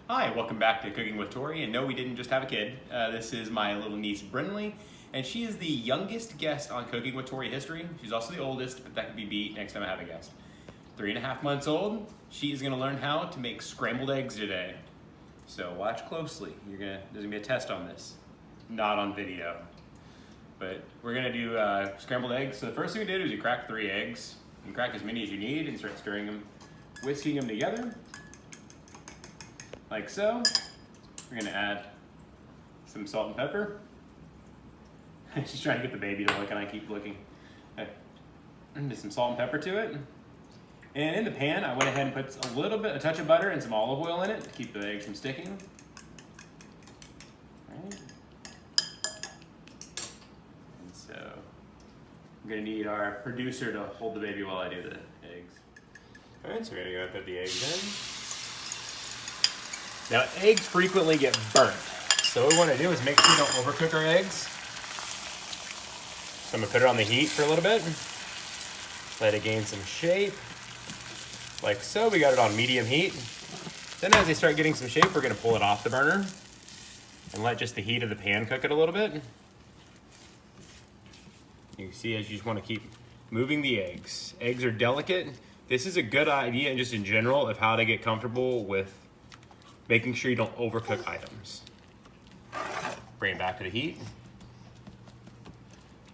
Hi, welcome back to Cooking with Tori. And no, we didn't just have a kid. This is my little niece Brinley, and she is the youngest guest on Cooking with Tori history. She's also the oldest, but that can be beat next time I have a guest. 3.5 months old. She is going to learn how to make scrambled eggs today. So watch closely. There's gonna be a test on this, not on video. But we're gonna do scrambled eggs. So the first thing we did is you crack 3 eggs. You crack as many as you need and start stirring them, whisking them together. Like so. We're gonna add some salt and pepper. She's trying to get the baby to look and I keep looking. Okay. Just some salt and pepper to it. And in the pan, I went ahead and put a touch of butter and some olive oil in it to keep the eggs from sticking. Right. And so I'm gonna need our producer to hold the baby while I do the eggs. All right, so we're gonna go put the eggs in. Now, eggs frequently get burnt. So what we want to do is make sure we don't overcook our eggs. So I'm going to put it on the heat for a little bit. Let it gain some shape. Like so, we got it on medium heat. Then as they start getting some shape, we're going to pull it off the burner and let just the heat of the pan cook it a little bit. You can see as you just want to keep moving the eggs. Eggs are delicate. This is a good idea just in general of how to get comfortable with making sure you don't overcook items. Bring it back to the heat.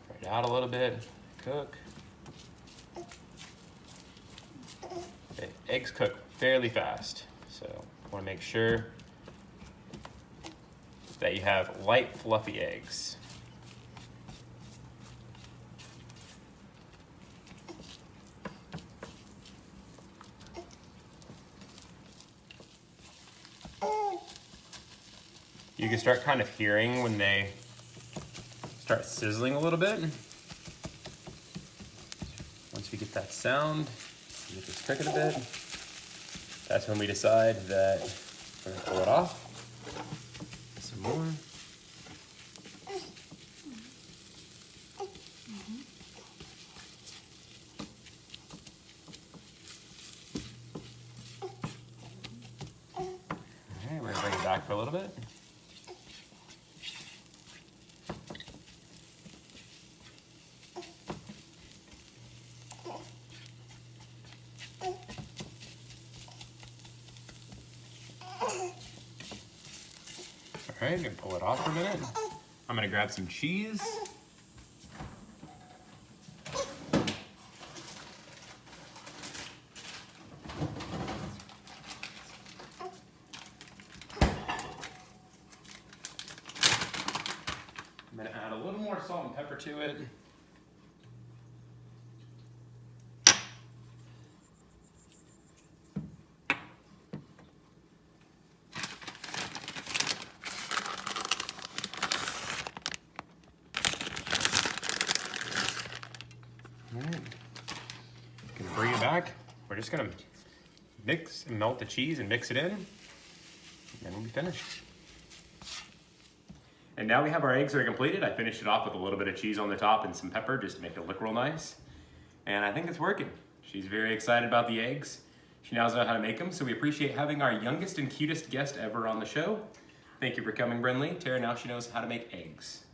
Bring it out a little bit, cook. Okay, eggs cook fairly fast, so you want to make sure that you have light, fluffy eggs. You can start kind of hearing when they start sizzling a little bit. Once we get that sound, we get this cooking a bit, that's when we decide that we're gonna pull it off. Some more. All right, we're gonna bring it back for a little bit. All right, I'm gonna pull it off for a minute. I'm gonna grab some cheese. I'm gonna add a little more salt and pepper to it. All right, gonna bring it back. We're just gonna mix and melt the cheese and mix it in, and then we'll be finished. And now we have our eggs that are completed. I finished it off with a little bit of cheese on the top and some pepper just to make it look real nice. And I think it's working. She's very excited about the eggs. She now knows how to make them, so we appreciate having our youngest and cutest guest ever on the show. Thank you for coming, Brinley. Tara, now she knows how to make eggs.